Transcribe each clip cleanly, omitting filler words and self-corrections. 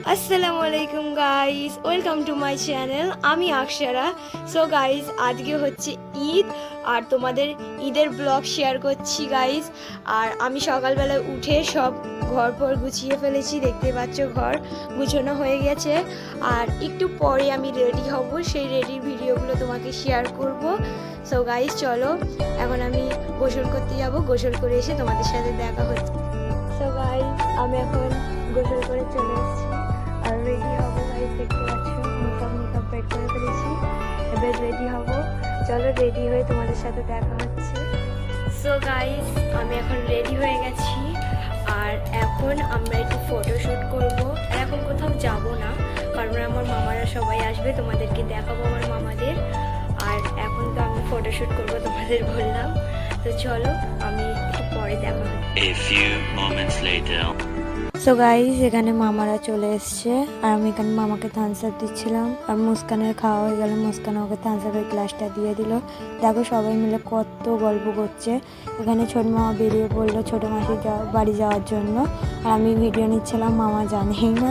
আসসালামু আলাইকুম guys, welcome to my channel. আমি আকশারা। সো গাইস, আজকে হচ্ছে ঈদ আর তোমাদের ঈদের ব্লগ শেয়ার করছি গাইস। আর আমি সকালবেলায় উঠে সব ঘর পর গুছিয়ে ফেলেছি, দেখতে পাচ্ছ ঘর গুছানো হয়ে গেছে। আর একটু পরে আমি রেডি হব, সেই রেডির ভিডিওগুলো তোমাকে শেয়ার করব। সো গাইস চলো, এখন আমি গোসল করতে যাব, গোসল করে এসে তোমাদের সাথে দেখা হচ্ছে। সো গাইস, আমি এখন গোসল করে চলে এসেছি আর রেডি হবো গাইস, দেখতে পাচ্ছ মেকআপ বের করে ফেলেছি, এবার রেডি হব। চলো রেডি হয়ে তোমাদের সাথে দেখা হচ্ছে। সো গাইস, আমি এখন রেডি হয়ে গেছি আর এখন আমরা একটু ফটোশ্যুট করব। আর এখন কোথাও যাব না, কারণ আমার মামারা সবাই আসবে, তোমাদেরকে দেখাবো আমার মামাদের। আর এখন তো আমি ফটোশ্যুট করবো তোমাদের বললাম। তো চলো, আমি একটু পরে দেখা হচ্ছে। A few moments later. So guys, এখানে মামারা চলে এসছে আর আমি এখানে মামাকে থামস আপ দিচ্ছিলাম। আর মুস্কানের খাওয়া হয়ে গেল, মুস্কান ওকে থামস আপের গ্লাসটা দিয়ে দিল। দেখো সবাই মিলে কত গল্প করছে। এখানে ছোট মামা বেরিয়ে পড়লো ছোটো মাসির বাড়ি যাওয়ার জন্য, আর আমি ভিডিও নিচ্ছিলাম, মামা জানেই না।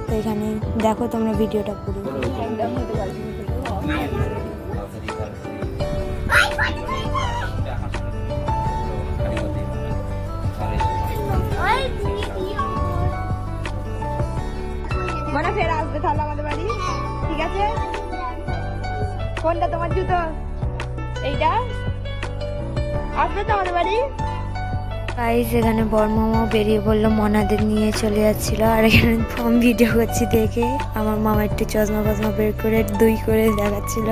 তো এখানে দেখো তোমরা ভিডিওটা পুরো। মানে ফের আসবে তাহলে আমাদের বাড়ি, ঠিক আছে? কোনটা তোমার জুতো? এইটা আসবে তো আমাদের বাড়ি। গাইস, এখানে বড়মামাও বেরিয়ে পড়লো, মনাদের নিয়ে চলে যাচ্ছিল। আর এখানে আমি ভিডিও করছি দেখে আমার মামা একটু চশমা ফশমা বের করে দুই করে দেখাচ্ছিল।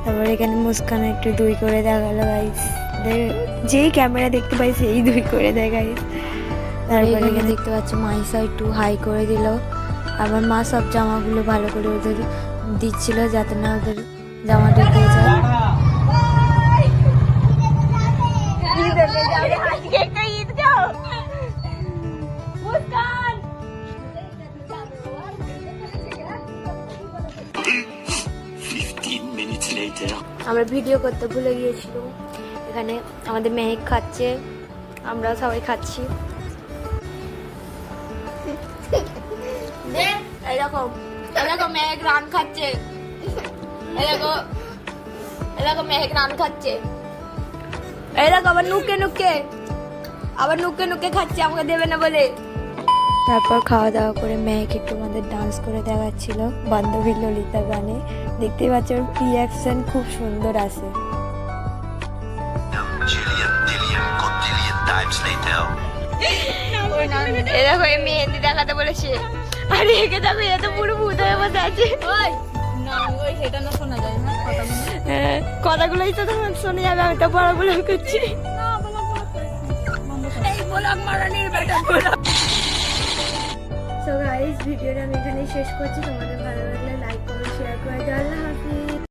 তারপর এখানে মুস্কান একটু দুই করে দেখালো গাইস, যেই ক্যামেরা দেখতে পাই সেই দুই করে দেয় গাইস। তারপরে এখানে দেখতে পাচ্ছ মাইসা একটু হাই করে দিল। আমার মা সব জামাগুলো ভালো করে ওদের দিচ্ছিল যাতে না ওদের জামা ঢুকে যায়। আমরা ভিডিও করতে ভুলে গিয়েছিলাম। এখানে আমাদের মেহেক খাচ্ছে, আমরা সবাই খাচ্ছি। এরকম এরকম মেহেক রান খাচ্ছে, এরকম মেহেক রান খাচ্ছে, এরকম আবার নুকে নুকে খাচ্ছে আমাকে দেবে না বলে। তারপর খাওয়া দাওয়া করে মেহেক একটু আমাদের ডান্স করে দেখাচ্ছিল বান্ধবী ললিতা গানে। দেখতেই পাচ্ছ ওর রিঅ্যাকশন খুব সুন্দর আসে। এরকম মেহেন্দি দেখাতে বলেছে, আর একে দেখো এ তো পুরো ভূত হয়ে বসে আছে। কথাগুলোই তো তোমার শোনা যাবে, আমি তো বড় বড় করছি। সো গাইস, ভিডিওটা আমি এখানেই শেষ করছি। তোমাদের ভালো লাগলে লাইক কমেন্ট শেয়ার করে দেওয়া।